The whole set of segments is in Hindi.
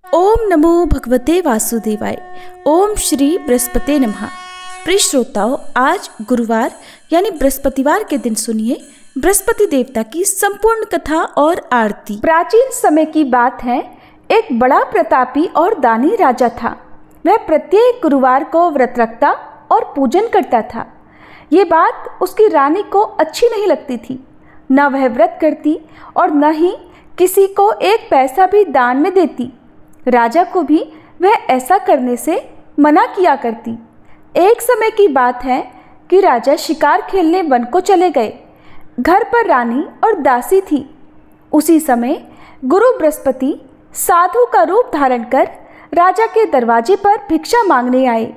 ओम नमो भगवते वासुदेवाय। ओम श्री बृहस्पति नमः। प्रिय श्रोताओं, आज गुरुवार यानी बृहस्पतिवार के दिन सुनिए बृहस्पति देवता की संपूर्ण कथा और आरती। प्राचीन समय की बात है। एक बड़ा प्रतापी और दानी राजा था। वह प्रत्येक गुरुवार को व्रत रखता और पूजन करता था। ये बात उसकी रानी को अच्छी नहीं लगती थी। न वह व्रत करती और न ही किसी को एक पैसा भी दान में देती। राजा को भी वह ऐसा करने से मना किया करती। एक समय की बात है कि राजा शिकार खेलने वन को चले गए। घर पर रानी और दासी थी। उसी समय गुरु बृहस्पति साधु का रूप धारण कर राजा के दरवाजे पर भिक्षा मांगने आए।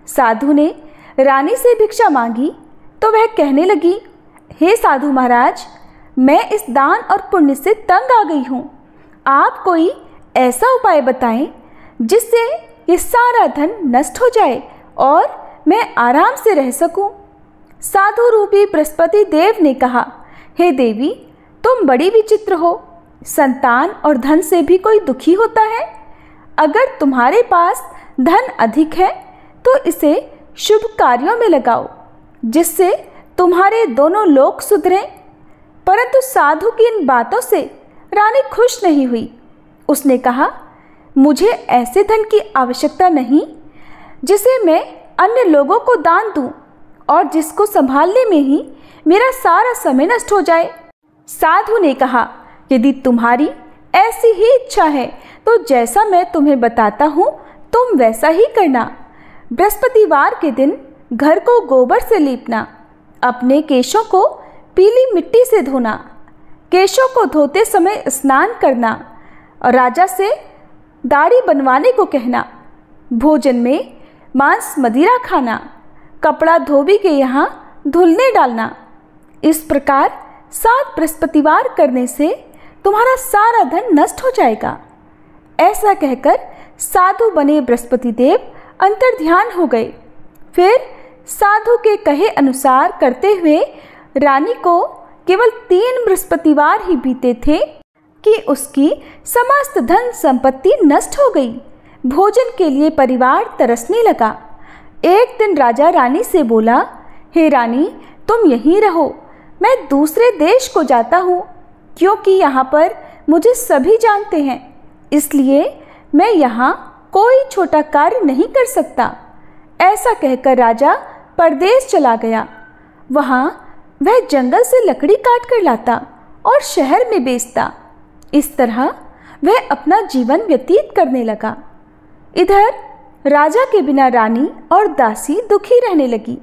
साधु ने रानी से भिक्षा मांगी तो वह कहने लगी, हे साधु महाराज, मैं इस दान और पुण्य से तंग आ गई हूँ। आप कोई ऐसा उपाय बताएं जिससे ये सारा धन नष्ट हो जाए और मैं आराम से रह सकूं। साधु रूपी बृहस्पति देव ने कहा, हे देवी, तुम बड़ी विचित्र हो। संतान और धन से भी कोई दुखी होता है। अगर तुम्हारे पास धन अधिक है तो इसे शुभ कार्यों में लगाओ जिससे तुम्हारे दोनों लोक सुधरें। परंतु साधु की इन बातों से रानी खुश नहीं हुई। उसने कहा, मुझे ऐसे धन की आवश्यकता नहीं जिसे मैं अन्य लोगों को दान दूं और जिसको संभालने में ही मेरा सारा समय नष्ट हो जाए। साधु ने कहा, यदि तुम्हारी ऐसी ही इच्छा है तो जैसा मैं तुम्हें बताता हूँ तुम वैसा ही करना। बृहस्पतिवार के दिन घर को गोबर से लीपना, अपने केशों को पीली मिट्टी से धोना, केशों को धोते समय स्नान करना और राजा से दाढ़ी बनवाने को कहना, भोजन में मांस मदिरा खाना, कपड़ा धोबी के यहाँ धुलने डालना। इस प्रकार 7 बृहस्पतिवार करने से तुम्हारा सारा धन नष्ट हो जाएगा। ऐसा कहकर साधु बने बृहस्पति देव अंतर्ध्यान हो गए। फिर साधु के कहे अनुसार करते हुए रानी को केवल 3 बृहस्पतिवार ही बीते थे कि उसकी समस्त धन संपत्ति नष्ट हो गई। भोजन के लिए परिवार तरसने लगा। एक दिन राजा रानी से बोला, हे रानी, तुम यहीं रहो, मैं दूसरे देश को जाता हूँ क्योंकि यहाँ पर मुझे सभी जानते हैं, इसलिए मैं यहाँ कोई छोटा कार्य नहीं कर सकता। ऐसा कहकर राजा परदेश चला गया। वहाँ वह जंगल से लकड़ी काट कर लाता और शहर में बेचता। इस तरह वह अपना जीवन व्यतीत करने लगा। इधर राजा के बिना रानी और दासी दुखी रहने लगी।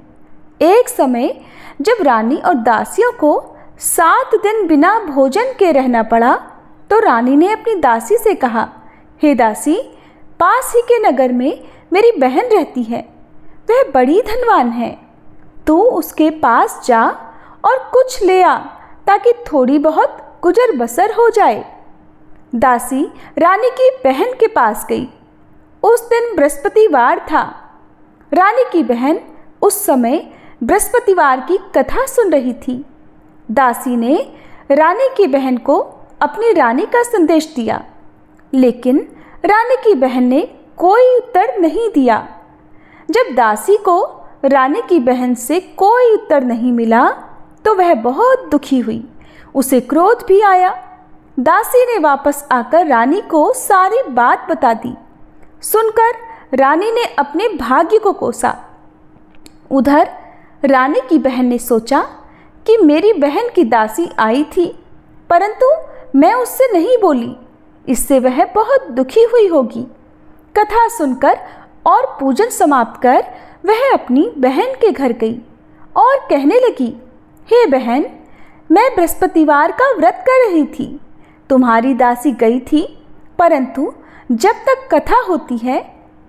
एक समय जब रानी और दासियों को 7 दिन बिना भोजन के रहना पड़ा तो रानी ने अपनी दासी से कहा, हे दासी, पास ही के नगर में मेरी बहन रहती है। वह बड़ी धनवान है। तू उसके पास जा और कुछ ले आ ताकि थोड़ी बहुत गुजर बसर हो जाए। दासी रानी की बहन के पास गई। उस दिन बृहस्पतिवार था। रानी की बहन उस समय बृहस्पतिवार की कथा सुन रही थी। दासी ने रानी की बहन को अपनी रानी का संदेश दिया, लेकिन रानी की बहन ने कोई उत्तर नहीं दिया। जब दासी को रानी की बहन से कोई उत्तर नहीं मिला तो वह बहुत दुखी हुई। उसे क्रोध भी आया। दासी ने वापस आकर रानी को सारी बात बता दी। सुनकर रानी ने अपने भाग्य को कोसा। उधर रानी की बहन ने सोचा कि मेरी बहन की दासी आई थी, परंतु मैं उससे नहीं बोली, इससे वह बहुत दुखी हुई होगी। कथा सुनकर और पूजन समाप्त कर वह अपनी बहन के घर गई और कहने लगी, हे बहन, मैं बृहस्पतिवार का व्रत कर रही थी। तुम्हारी दासी गई थी, परंतु जब तक कथा होती है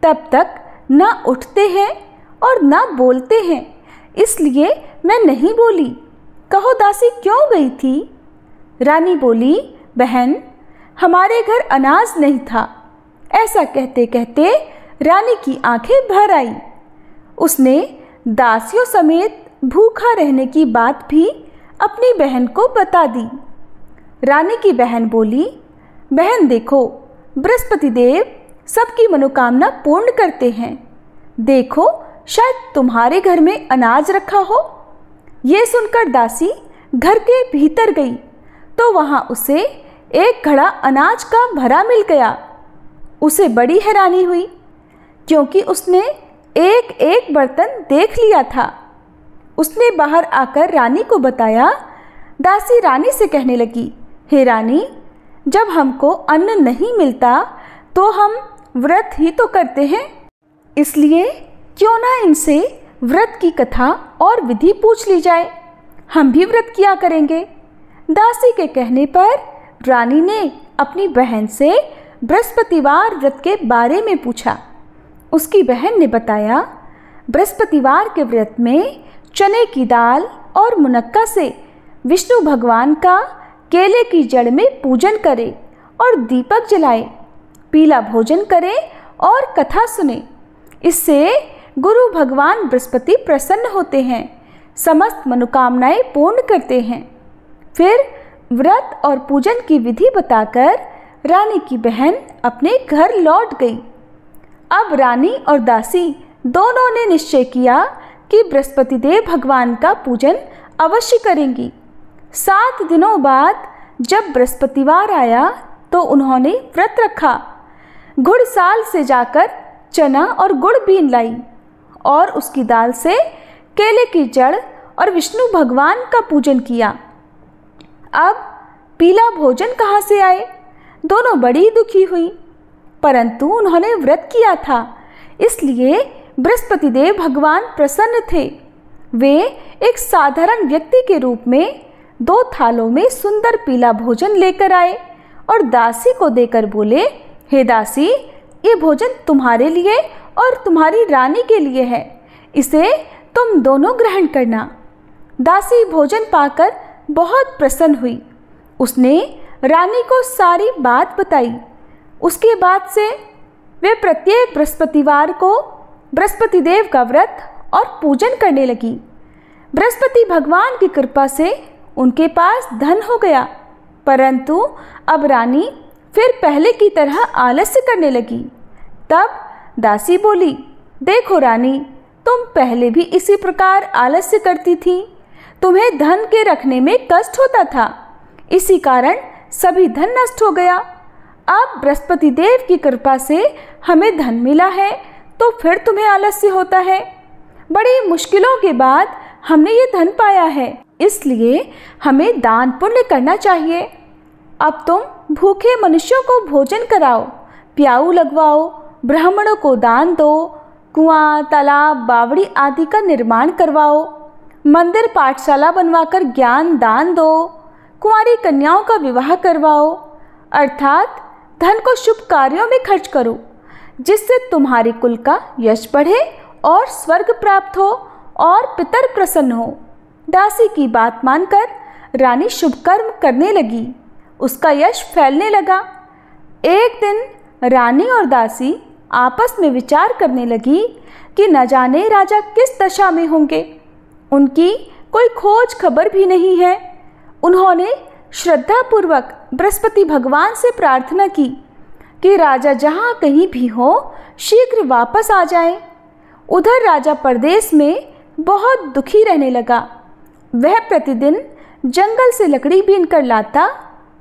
तब तक न उठते हैं और न बोलते हैं, इसलिए मैं नहीं बोली। कहो दासी क्यों गई थी? रानी बोली, बहन, हमारे घर अनाज नहीं था। ऐसा कहते कहते रानी की आंखें भर आई। उसने दासियों समेत भूखा रहने की बात भी अपनी बहन को बता दी। रानी की बहन बोली, बहन देखो, बृहस्पति देव सबकी मनोकामना पूर्ण करते हैं। देखो, शायद तुम्हारे घर में अनाज रखा हो। ये सुनकर दासी घर के भीतर गई तो वहां उसे एक घड़ा अनाज का भरा मिल गया। उसे बड़ी हैरानी हुई क्योंकि उसने एक एक बर्तन देख लिया था। उसने बाहर आकर रानी को बताया। दासी रानी से कहने लगी, हे रानी, जब हमको अन्न नहीं मिलता तो हम व्रत ही तो करते हैं, इसलिए क्यों ना इनसे व्रत की कथा और विधि पूछ ली जाए, हम भी व्रत किया करेंगे। दासी के कहने पर रानी ने अपनी बहन से बृहस्पतिवार व्रत के बारे में पूछा। उसकी बहन ने बताया, बृहस्पतिवार के व्रत में चने की दाल और मुनक्का से विष्णु भगवान का केले की जड़ में पूजन करें और दीपक जलाएं, पीला भोजन करें और कथा सुने। इससे गुरु भगवान बृहस्पति प्रसन्न होते हैं, समस्त मनोकामनाएं पूर्ण करते हैं। फिर व्रत और पूजन की विधि बताकर रानी की बहन अपने घर लौट गई। अब रानी और दासी दोनों ने निश्चय किया कि बृहस्पति देव भगवान का पूजन अवश्य करेंगी। 7 दिनों बाद जब बृहस्पतिवार आया तो उन्होंने व्रत रखा। घुड़साल से जाकर चना और गुड़ बीन लाई और उसकी दाल से केले की जड़ और विष्णु भगवान का पूजन किया। अब पीला भोजन कहाँ से आए? दोनों बड़ी दुखी हुई, परंतु उन्होंने व्रत किया था, इसलिए बृहस्पति देव भगवान प्रसन्न थे। वे एक साधारण व्यक्ति के रूप में 2 थालों में सुंदर पीला भोजन लेकर आए और दासी को देकर बोले, हे दासी, ये भोजन तुम्हारे लिए और तुम्हारी रानी के लिए है, इसे तुम दोनों ग्रहण करना। दासी भोजन पाकर बहुत प्रसन्न हुई। उसने रानी को सारी बात बताई। उसके बाद से वे प्रत्येक बृहस्पतिवार को बृहस्पति देव का व्रत और पूजन करने लगी। बृहस्पति भगवान की कृपा से उनके पास धन हो गया, परंतु अब रानी फिर पहले की तरह आलस्य करने लगी। तब दासी बोली, देखो रानी, तुम पहले भी इसी प्रकार आलस्य करती थी, तुम्हें धन के रखने में कष्ट होता था, इसी कारण सभी धन नष्ट हो गया। अब बृहस्पति देव की कृपा से हमें धन मिला है तो फिर तुम्हें आलस्य होता है। बड़ी मुश्किलों के बाद हमने ये धन पाया है, इसलिए हमें दान पुण्य करना चाहिए। अब तुम भूखे मनुष्यों को भोजन कराओ, प्याऊ लगवाओ, ब्राह्मणों को दान दो, कुआं, तालाब, बावड़ी आदि का निर्माण करवाओ, मंदिर पाठशाला बनवाकर ज्ञान दान दो, कुंवारी कन्याओं का विवाह करवाओ, अर्थात धन को शुभ कार्यों में खर्च करो, जिससे तुम्हारे कुल का यश बढ़े और स्वर्ग प्राप्त हो और पितर प्रसन्न हो। दासी की बात मानकर रानी शुभ कर्म करने लगी। उसका यश फैलने लगा। एक दिन रानी और दासी आपस में विचार करने लगी कि न जाने राजा किस दशा में होंगे। उनकी कोई खोज खबर भी नहीं है। उन्होंने श्रद्धापूर्वक बृहस्पति भगवान से प्रार्थना की कि राजा जहाँ कहीं भी हो शीघ्र वापस आ जाए। उधर राजा परदेश में बहुत दुखी रहने लगा। वह प्रतिदिन जंगल से लकड़ी बीन कर लाता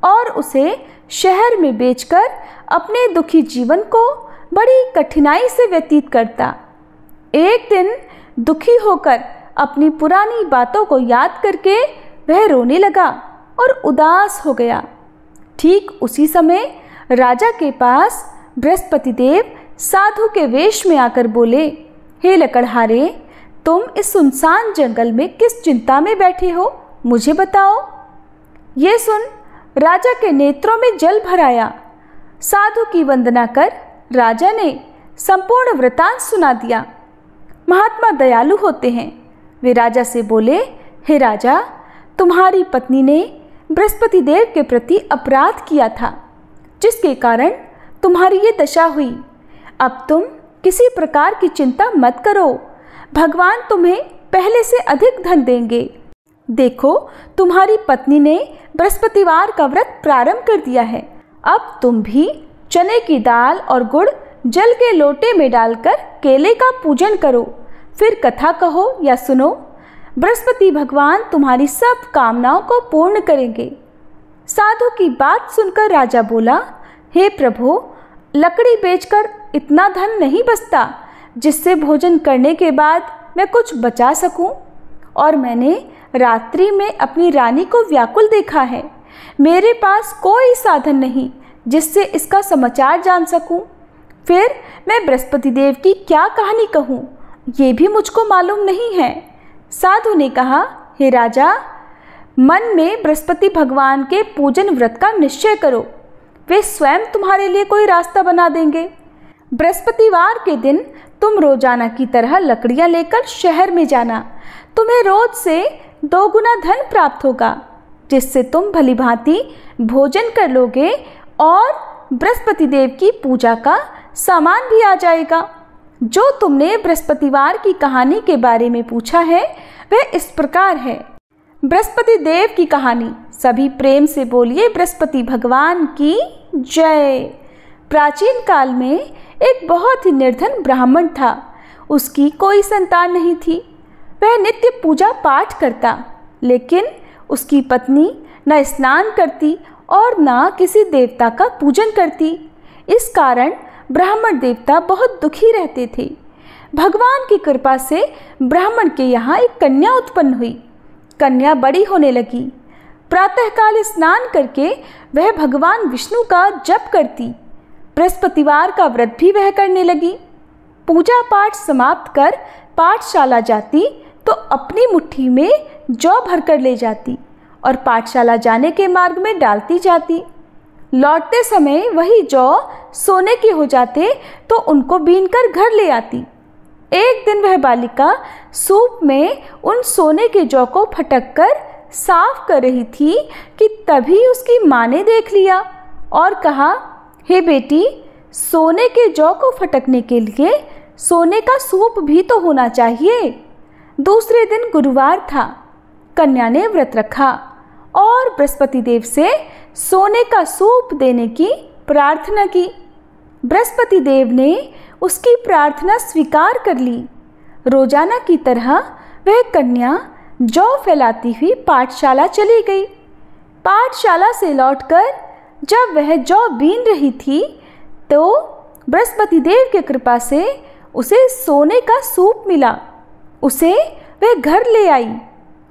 और उसे शहर में बेचकर अपने दुखी जीवन को बड़ी कठिनाई से व्यतीत करता। एक दिन दुखी होकर अपनी पुरानी बातों को याद करके वह रोने लगा और उदास हो गया। ठीक उसी समय राजा के पास बृहस्पति देव साधु के वेश में आकर बोले, हे लकड़हारे, तुम इस सुनसान जंगल में किस चिंता में बैठे हो, मुझे बताओ। ये सुन राजा के नेत्रों में जल भर आया। साधु की वंदना कर राजा ने संपूर्ण वृतांत सुना दिया। महात्मा दयालु होते हैं। वे राजा से बोले, हे राजा, तुम्हारी पत्नी ने बृहस्पति देव के प्रति अपराध किया था, जिसके कारण तुम्हारी ये दशा हुई। अब तुम किसी प्रकार की चिंता मत करो, भगवान तुम्हें पहले से अधिक धन देंगे। देखो, तुम्हारी पत्नी ने बृहस्पतिवार का व्रत प्रारंभ कर दिया है। अब तुम भी चने की दाल और गुड़ जल के लोटे में डालकर केले का पूजन करो, फिर कथा कहो या सुनो। बृहस्पति भगवान तुम्हारी सब कामनाओं को पूर्ण करेंगे। साधु की बात सुनकर राजा बोला, हे प्रभु, लकड़ी बेचकर इतना धन नहीं बचता जिससे भोजन करने के बाद मैं कुछ बचा सकूं, और मैंने रात्रि में अपनी रानी को व्याकुल देखा है। मेरे पास कोई साधन नहीं जिससे इसका समाचार जान सकूं। फिर मैं बृहस्पति देव की क्या कहानी कहूं, ये भी मुझको मालूम नहीं है। साधु ने कहा, हे राजा, मन में बृहस्पति भगवान के पूजन व्रत का निश्चय करो, वे स्वयं तुम्हारे लिए कोई रास्ता बना देंगे। बृहस्पतिवार के दिन तुम रोजाना की तरह लकड़ियां लेकर शहर में जाना। तुम्हें रोज से 2 गुना धन प्राप्त होगा, जिससे तुम भलीभांति भोजन कर लोगे और बृहस्पति देव की पूजा का सामान भी आ जाएगा। जो तुमने बृहस्पतिवार की कहानी के बारे में पूछा है वह इस प्रकार है। बृहस्पति देव की कहानी। सभी प्रेम से बोलिए बृहस्पति भगवान की जय। प्राचीन काल में एक बहुत ही निर्धन ब्राह्मण था। उसकी कोई संतान नहीं थी। वह नित्य पूजा पाठ करता, लेकिन उसकी पत्नी न स्नान करती और न किसी देवता का पूजन करती। इस कारण ब्राह्मण देवता बहुत दुखी रहते थे। भगवान की कृपा से ब्राह्मण के यहाँ एक कन्या उत्पन्न हुई। कन्या बड़ी होने लगी। प्रातःकाल स्नान करके वह भगवान विष्णु का जप करती। बृहस्पतिवार का व्रत भी वह करने लगी। पूजा पाठ समाप्त कर पाठशाला जाती तो अपनी मुट्ठी में जौ भरकर ले जाती और पाठशाला जाने के मार्ग में डालती जाती। लौटते समय वही जौ सोने के हो जाते तो उनको बीनकर घर ले आती। एक दिन वह बालिका सूप में उन सोने के जौ को फटक कर साफ कर रही थी कि तभी उसकी माँ ने देख लिया और कहा, हे बेटी, सोने के जौ को फटकने के लिए सोने का सूप भी तो होना चाहिए। दूसरे दिन गुरुवार था। कन्या ने व्रत रखा और बृहस्पति देव से सोने का सूप देने की प्रार्थना की। बृहस्पति देव ने उसकी प्रार्थना स्वीकार कर ली। रोजाना की तरह वह कन्या जौ फैलाती हुई पाठशाला चली गई। पाठशाला से लौटकर जब वह जौ बीन रही थी तो बृहस्पति देव की कृपा से उसे सोने का सूप मिला। उसे वह घर ले आई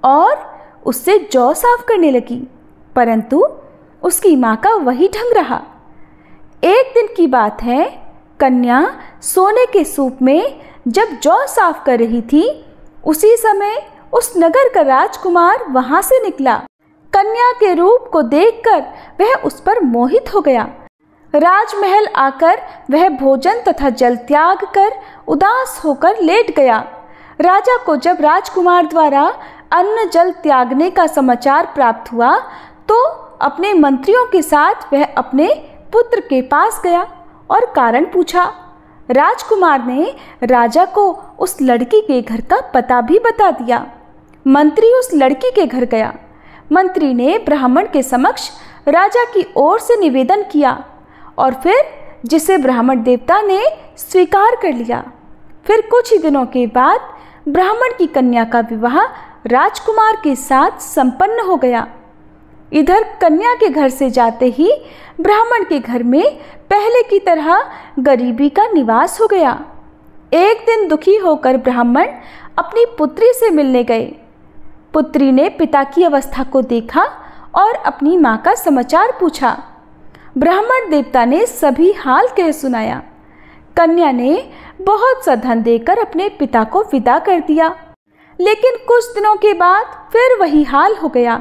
और उससे जौ साफ करने लगी, परंतु उसकी माँ का वही ढंग रहा। एक दिन की बात है, कन्या सोने के सूप में जब जौ साफ कर रही थी, उसी समय उस नगर का राजकुमार वहां से निकला। कन्या के रूप को देखकर वह उस पर मोहित हो गया। राजमहल आकर वह भोजन तथा जल त्याग कर उदास होकर लेट गया। राजा को जब राजकुमार द्वारा अन्न जल त्यागने का समाचार प्राप्त हुआ तो अपने मंत्रियों के साथ वह अपने पुत्र के पास गया और कारण पूछा। राजकुमार ने राजा को उस लड़की के घर का पता भी बता दिया। मंत्री उस लड़की के घर गया। मंत्री ने ब्राह्मण के समक्ष राजा की ओर से निवेदन किया और फिर जिसे ब्राह्मण देवता ने स्वीकार कर लिया। फिर कुछ ही दिनों के बाद ब्राह्मण की कन्या का विवाह राजकुमार के साथ संपन्न हो गया। इधर कन्या के घर से जाते ही ब्राह्मण के घर में पहले की तरह गरीबी का निवास हो गया। एक दिन दुखी होकर ब्राह्मण अपनी पुत्री से मिलने गए। पुत्री ने पिता की अवस्था को देखा और अपनी माँ का समाचार पूछा। ब्राह्मण देवता ने सभी हाल कह सुनाया। कन्या ने बहुत सा धन देकर अपने पिता को विदा कर दिया, लेकिन कुछ दिनों के बाद फिर वही हाल हो गया।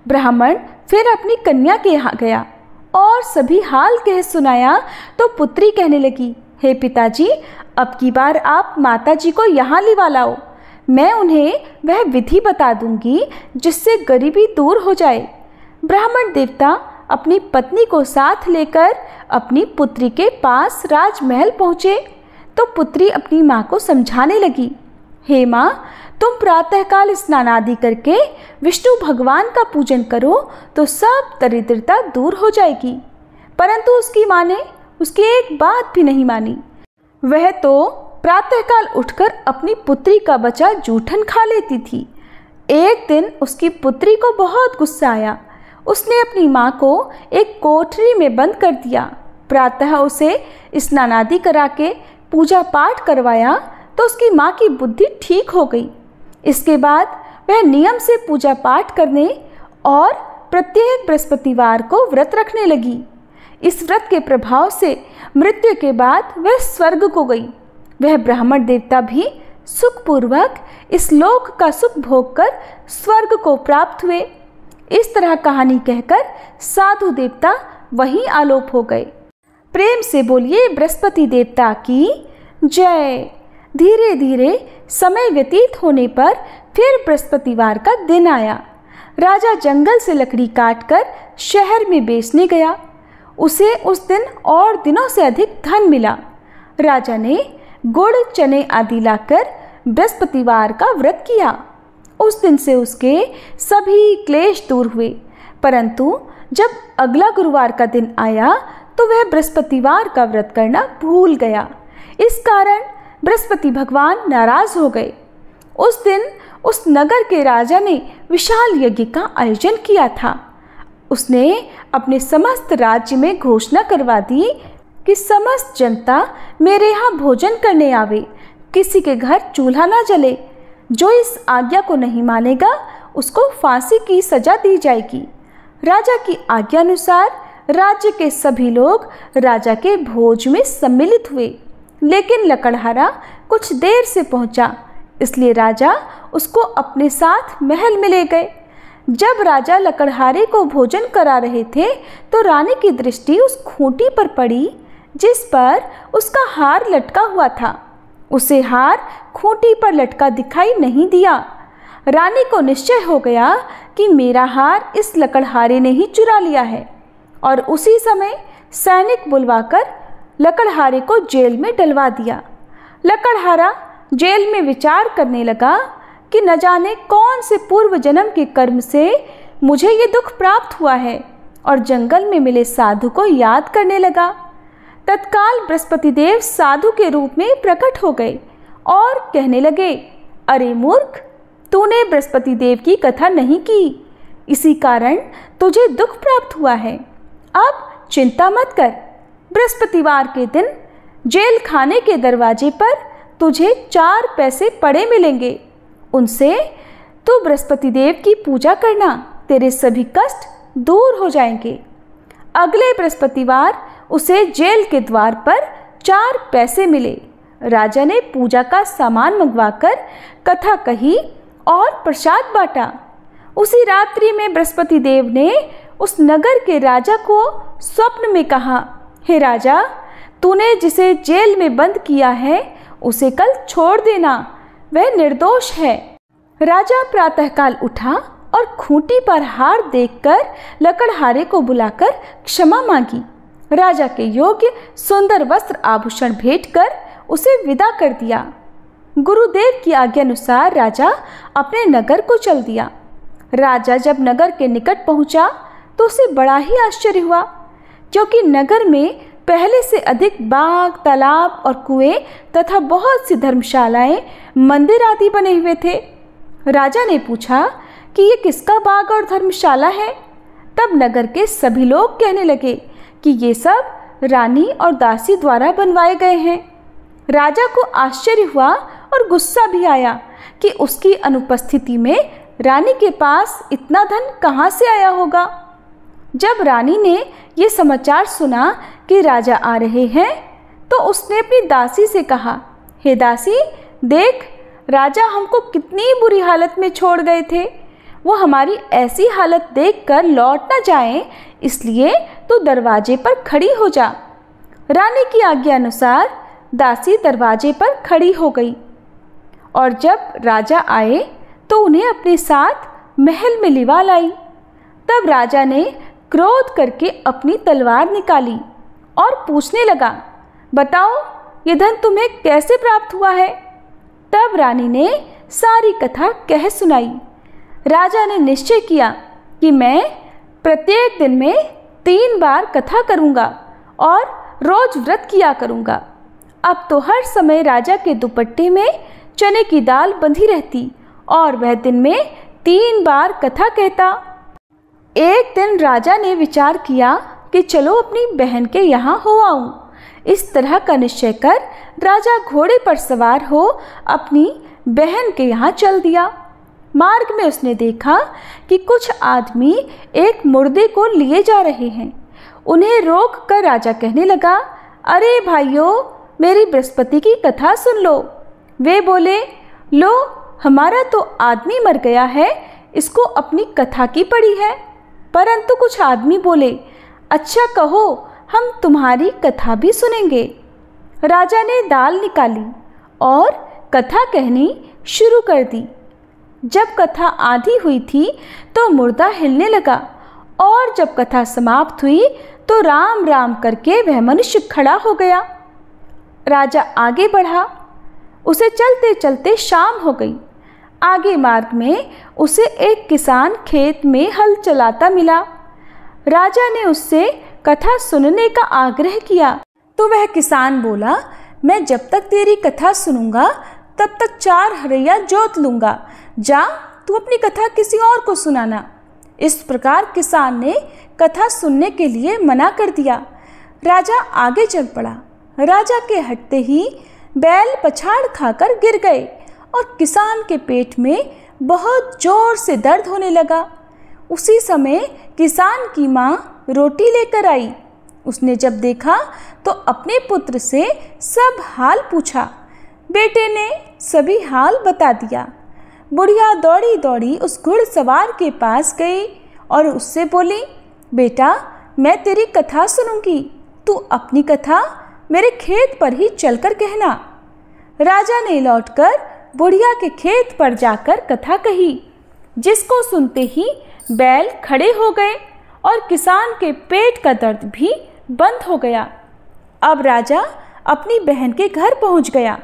ब्राह्मण फिर अपनी कन्या के यहाँ गया और सभी हाल कह सुनाया तो पुत्री कहने लगी, हे पिताजी, अब की बार आप माताजी को यहाँ लिवा लाओ। मैं उन्हें वह विधि बता दूंगी जिससे गरीबी दूर हो जाए। ब्राह्मण देवता अपनी पत्नी को साथ लेकर अपनी पुत्री के पास राजमहल पहुँचे तो पुत्री अपनी माँ को समझाने लगी, हे माँ, तुम प्रातःकाल स्नान आदि करके विष्णु भगवान का पूजन करो तो सब दरिद्रता दूर हो जाएगी। परंतु उसकी माँ ने उसकी एक बात भी नहीं मानी। वह तो प्रातःकाल उठकर अपनी पुत्री का बचा जूठन खा लेती थी। एक दिन उसकी पुत्री को बहुत गुस्सा आया। उसने अपनी माँ को एक कोठरी में बंद कर दिया। प्रातः उसे स्नान आदि करा के पूजा पाठ करवाया तो उसकी माँ की बुद्धि ठीक हो गई। इसके बाद वह नियम से पूजा पाठ करने और प्रत्येक बृहस्पतिवार को व्रत रखने लगी। इस व्रत के प्रभाव से मृत्यु के बाद वह स्वर्ग को गई। वह ब्राह्मण देवता भी सुखपूर्वक इस लोक का सुख भोग कर स्वर्ग को प्राप्त हुए। इस तरह कहानी कहकर साधु देवता वहीं आलोप हो गए। प्रेम से बोलिए बृहस्पति देवता की जय। धीरे धीरे समय व्यतीत होने पर फिर बृहस्पतिवार का दिन आया। राजा जंगल से लकड़ी काटकर शहर में बेचने गया। उसे उस दिन और दिनों से अधिक धन मिला। राजा ने गुड़ चने आदि लाकर बृहस्पतिवार का व्रत किया। उस दिन से उसके सभी क्लेश दूर हुए। परंतु जब अगला गुरुवार का दिन आया तो वह बृहस्पतिवार का व्रत करना भूल गया। इस कारण बृहस्पति भगवान नाराज हो गए। उस दिन उस नगर के राजा ने विशाल यज्ञ का आयोजन किया था। उसने अपने समस्त राज्य में घोषणा करवा दी कि समस्त जनता मेरे यहाँ भोजन करने आवे, किसी के घर चूल्हा ना जले। जो इस आज्ञा को नहीं मानेगा उसको फांसी की सजा दी जाएगी। राजा की आज्ञा अनुसार राज्य के सभी लोग राजा के भोज में सम्मिलित हुए। लेकिन लकड़हारा कुछ देर से पहुंचा, इसलिए राजा उसको अपने साथ महल में ले गए। जब राजा लकड़हारे को भोजन करा रहे थे तो रानी की दृष्टि उस खूंटी पर पड़ी जिस पर उसका हार लटका हुआ था। उसे हार खूंटी पर लटका दिखाई नहीं दिया। रानी को निश्चय हो गया कि मेरा हार इस लकड़हारे ने ही चुरा लिया है, और उसी समय सैनिक बुलवाकर लकड़हारे को जेल में डलवा दिया। लकड़हारा जेल में विचार करने लगा कि न जाने कौन से पूर्व जन्म के कर्म से मुझे ये दुख प्राप्त हुआ है, और जंगल में मिले साधु को याद करने लगा। तत्काल बृहस्पति देव साधु के रूप में प्रकट हो गए और कहने लगे, अरे मूर्ख, तूने बृहस्पति देव की कथा नहीं की, इसी कारण तुझे दुख प्राप्त हुआ है। अब चिंता मत कर, बृहस्पतिवार के दिन जेल खाने के दरवाजे पर तुझे 4 पैसे पड़े मिलेंगे। उनसे तू बृहस्पति देव की पूजा करना, तेरे सभी कष्ट दूर हो जाएंगे। अगले बृहस्पतिवार उसे जेल के द्वार पर 4 पैसे मिले। राजा ने पूजा का सामान मंगवाकर कथा कही और प्रसाद बांटा। उसी रात्रि में बृहस्पति देव ने उस नगर के राजा को स्वप्न में कहा, हे राजा, तूने जिसे जेल में बंद किया है उसे कल छोड़ देना, वह निर्दोष है। राजा प्रातःकाल उठा और खूंटी पर हार देखकर लकड़हारे को बुलाकर क्षमा मांगी। राजा के योग्य सुंदर वस्त्र आभूषण भेंट कर उसे विदा कर दिया। गुरुदेव की आज्ञा अनुसार राजा अपने नगर को चल दिया। राजा जब नगर के निकट पहुंचा तो उसे बड़ा ही आश्चर्य हुआ, क्योंकि नगर में पहले से अधिक बाग, तालाब और कुएं तथा बहुत सी धर्मशालाएं, मंदिर आदि बने हुए थे। राजा ने पूछा कि ये किसका बाग और धर्मशाला है? तब नगर के सभी लोग कहने लगे कि ये सब रानी और दासी द्वारा बनवाए गए हैं। राजा को आश्चर्य हुआ और गुस्सा भी आया कि उसकी अनुपस्थिति में रानी के पास इतना धन कहाँ से आया होगा। जब रानी ने ये समाचार सुना कि राजा आ रहे हैं तो उसने अपनी दासी से कहा, हे दासी, देख, राजा हमको कितनी बुरी हालत में छोड़ गए थे। वो हमारी ऐसी हालत देखकर लौट न जाएं, इसलिए तू दरवाजे पर खड़ी हो जा। रानी की आज्ञा अनुसार दासी दरवाजे पर खड़ी हो गई, और जब राजा आए तो उन्हें अपने साथ महल में लिवा लाई। तब राजा ने क्रोध करके अपनी तलवार निकाली और पूछने लगा, बताओ, ये धन तुम्हें कैसे प्राप्त हुआ है? तब रानी ने सारी कथा कह सुनाई। राजा ने निश्चय किया कि मैं प्रत्येक दिन में 3 बार कथा करूँगा और रोज व्रत किया करूँगा। अब तो हर समय राजा के दुपट्टे में चने की दाल बंधी रहती और वह दिन में 3 बार कथा कहता। एक दिन राजा ने विचार किया कि चलो अपनी बहन के यहाँ हो आऊं। इस तरह का निश्चय कर राजा घोड़े पर सवार हो अपनी बहन के यहाँ चल दिया। मार्ग में उसने देखा कि कुछ आदमी एक मुर्दे को लिए जा रहे हैं। उन्हें रोक कर राजा कहने लगा, अरे भाइयों, मेरी बृहस्पति की कथा सुन लो। वे बोले, लो, हमारा तो आदमी मर गया है, इसको अपनी कथा की पड़ी है। परंतु कुछ आदमी बोले, अच्छा कहो, हम तुम्हारी कथा भी सुनेंगे। राजा ने दाल निकाली और कथा कहनी शुरू कर दी। जब कथा आधी हुई थी तो मुर्दा हिलने लगा और जब कथा समाप्त हुई तो राम राम करके वह मनुष्य खड़ा हो गया। राजा आगे बढ़ा। उसे चलते चलते शाम हो गई। आगे मार्ग में उसे एक किसान खेत में हल चलाता मिला। राजा ने उससे कथा सुनने का आग्रह किया तो वह किसान बोला, मैं जब तक तेरी कथा सुनूंगा तब तक 4 हरैया जोत लूंगा। जा, तू अपनी कथा किसी और को सुनाना। इस प्रकार किसान ने कथा सुनने के लिए मना कर दिया। राजा आगे चल पड़ा। राजा के हटते ही बैल पछाड़ खाकर गिर गए और किसान के पेट में बहुत जोर से दर्द होने लगा। उसी समय किसान की माँ रोटी लेकर आई। उसने जब देखा तो अपने पुत्र से सब हाल पूछा। बेटे ने सभी हाल बता दिया। बुढ़िया दौड़ी दौड़ी उस घुड़सवार के पास गई और उससे बोली, बेटा, मैं तेरी कथा सुनूंगी, तू अपनी कथा मेरे खेत पर ही चलकर कहना। राजा ने लौटकर बुढ़िया के खेत पर जाकर कथा कही, जिसको सुनते ही बैल खड़े हो गए और किसान के पेट का दर्द भी बंद हो गया। अब राजा अपनी बहन के घर पहुंच गया।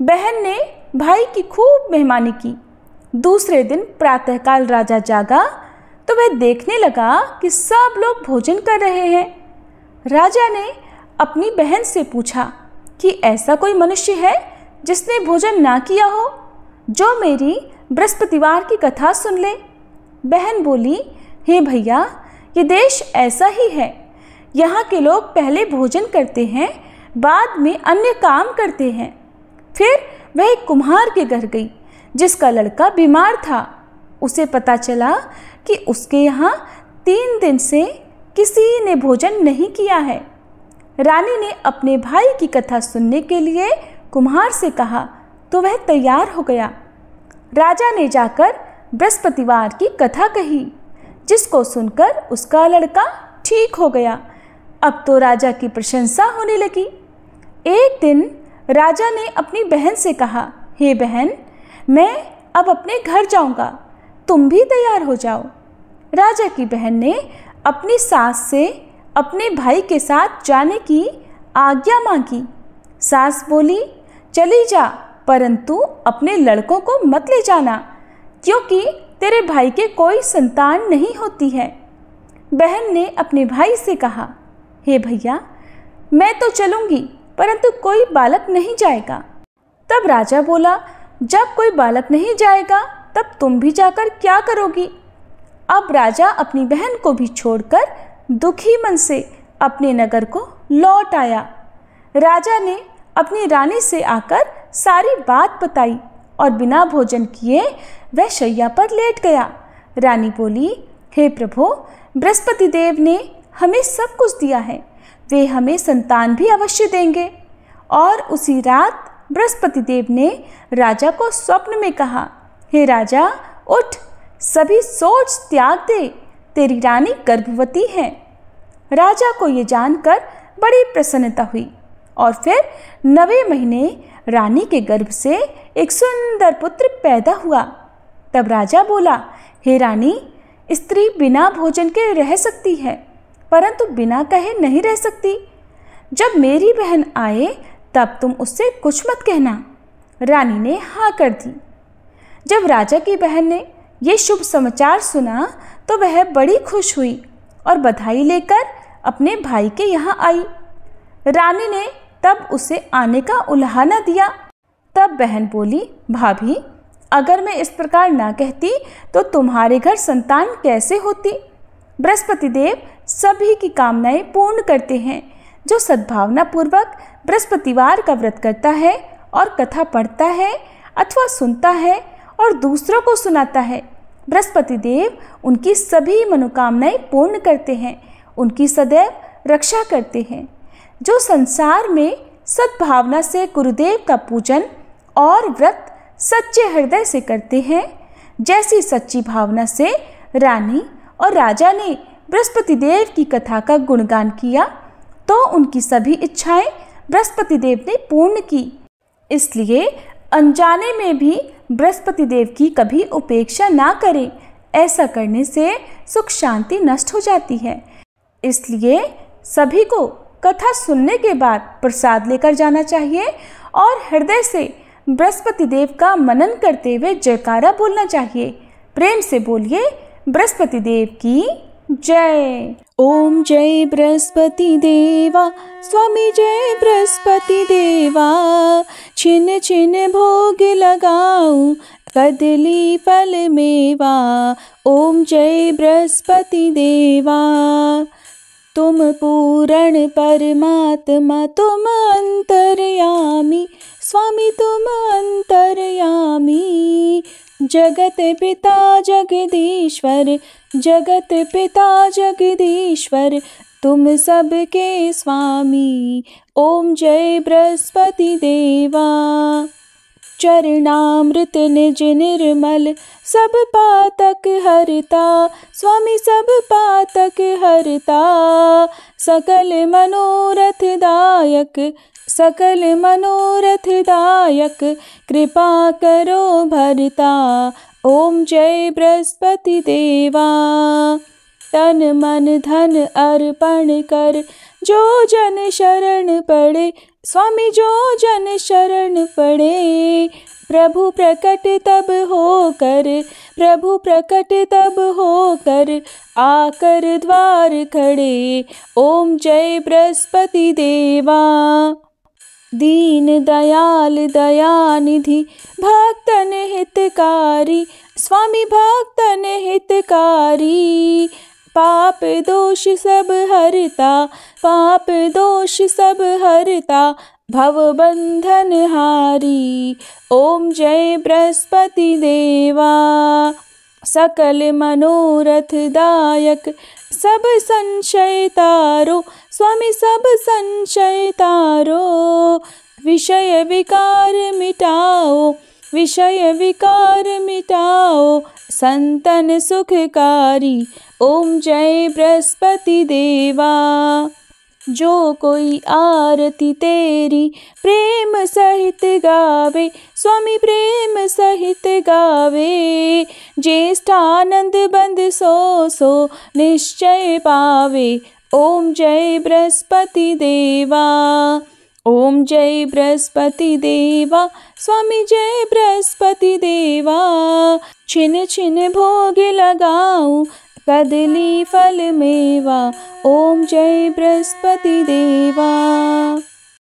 बहन ने भाई की खूब मेहमानी की। दूसरे दिन प्रातःकाल राजा जागा तो वह देखने लगा कि सब लोग भोजन कर रहे हैं। राजा ने अपनी बहन से पूछा कि ऐसा कोई मनुष्य है जिसने भोजन ना किया हो, जो मेरी बृहस्पतिवार की कथा सुन ले। बहन बोली, हे भैया, ये देश ऐसा ही है। यहाँ के लोग पहले भोजन करते हैं, बाद में अन्य काम करते हैं। फिर वह एक कुम्हार के घर गई जिसका लड़का बीमार था। उसे पता चला कि उसके यहाँ 3 दिन से किसी ने भोजन नहीं किया है। रानी ने अपने भाई की कथा सुनने के लिए कुम्हार से कहा तो वह तैयार हो गया। राजा ने जाकर बृहस्पतिवार की कथा कही, जिसको सुनकर उसका लड़का ठीक हो गया। अब तो राजा की प्रशंसा होने लगी। एक दिन राजा ने अपनी बहन से कहा, हे बहन, मैं अब अपने घर जाऊंगा, तुम भी तैयार हो जाओ। राजा की बहन ने अपनी सास से अपने भाई के साथ जाने की आज्ञा मांगी। सास बोली, चली जा, परंतु अपने लड़कों को मत ले जाना, क्योंकि तेरे भाई के कोई संतान नहीं होती है। बहन ने अपने भाई से कहा, हे भैया, मैं तो चलूंगी, परंतु कोई बालक नहीं जाएगा। तब राजा बोला, जब कोई बालक नहीं जाएगा तब तुम भी जाकर क्या करोगी। अब राजा अपनी बहन को भी छोड़कर दुखी मन से अपने नगर को लौट आया। राजा ने अपनी रानी से आकर सारी बात बताई और बिना भोजन किए वह शैया पर लेट गया। रानी बोली, हे प्रभु, बृहस्पति देव ने हमें सब कुछ दिया है, वे हमें संतान भी अवश्य देंगे। और उसी रात बृहस्पति देव ने राजा को स्वप्न में कहा, हे राजा, उठ, सभी सोच त्याग दे, तेरी रानी गर्भवती है। राजा को ये जानकर बड़ी प्रसन्नता हुई और फिर 9वें महीने रानी के गर्भ से एक सुंदर पुत्र पैदा हुआ। तब राजा बोला, हे रानी, स्त्री बिना भोजन के रह सकती है, परंतु बिना कहे नहीं रह सकती। जब मेरी बहन आए तब तुम उससे कुछ मत कहना। रानी ने हाँ कर दी। जब राजा की बहन ने ये शुभ समाचार सुना तो वह बड़ी खुश हुई और बधाई लेकर अपने भाई के यहाँ आई। रानी ने तब उसे आने का उलाहना दिया। तब बहन बोली, भाभी, अगर मैं इस प्रकार ना कहती तो तुम्हारे घर संतान कैसे होती। बृहस्पति देव सभी की कामनाएं पूर्ण करते हैं। जो सद्भावना पूर्वक बृहस्पतिवार का व्रत करता है और कथा पढ़ता है अथवा सुनता है और दूसरों को सुनाता है, बृहस्पति देव उनकी सभी मनोकामनाएं पूर्ण करते हैं, उनकी सदैव रक्षा करते हैं। जो संसार में सद्भावना से गुरुदेव का पूजन और व्रत सच्चे हृदय से करते हैं, जैसी सच्ची भावना से रानी और राजा ने बृहस्पति देव की कथा का गुणगान किया, तो उनकी सभी इच्छाएं बृहस्पति देव ने पूर्ण की। इसलिए अनजाने में भी बृहस्पति देव की कभी उपेक्षा ना करें। ऐसा करने से सुख शांति नष्ट हो जाती है। इसलिए सभी को कथा सुनने के बाद प्रसाद लेकर जाना चाहिए और हृदय से बृहस्पति देव का मनन करते हुए जयकारा बोलना चाहिए। प्रेम से बोलिए, बृहस्पति देव की जय। ओम जय बृहस्पति देवा, स्वामी जय बृहस्पति देवा। छिन छिन भोग लगाऊं, कदली फल मेवा। ओम जय बृहस्पति देवा। तुम पूर्ण परमात्मा, तुम अंतर्यामी, स्वामी तुम अंतर्यामी। जगत पिता जगदीश्वर, जगत पिता जगदीश्वर, तुम सबके स्वामी। ओम जय बृहस्पति देवा। चरणामृत निज निर्मल, सब पातक हरता, स्वामी सब पातक हरता। सकल मनोरथ दायक, सकल मनोरथ दायक, कृपा करो भरता। ओम जय बृहस्पति देवा। तन मन धन अर्पण कर, जो जन शरण पड़े, स्वामी जो जन शरण पड़े। प्रभु प्रकट तब होकर, प्रभु प्रकट तब होकर, आकर द्वार खड़े। ओम जय बृहस्पति देवा। दीन दयाल दयानिधि, भक्तन हितकारी, स्वामी भक्तन हितकारी। पाप दोष सब हरता, पाप दोष सब हरता, भव बंधन हारी। ओम जय बृहस्पति देवा। सकल मनोरथ दायक, सब संशय तारो, स्वामी सब संशय तारो। विषय विकार मिटाओ, विषय विकार मिटाओ, संतन सुखकारी। ओम जय बृहस्पति देवा। जो कोई आरती तेरी प्रेम सहित गावे, स्वामी प्रेम सहित गावे। ज्येष्ठानंद बंद सो सो निश्चय पावे। ओम जय बृहस्पति देवा। ओम जय बृहस्पति देवा, स्वामी जय बृहस्पति देवा। छिन छिन भोग लगाऊं, कदली फल मेवा। ओम जय बृहस्पति देवा।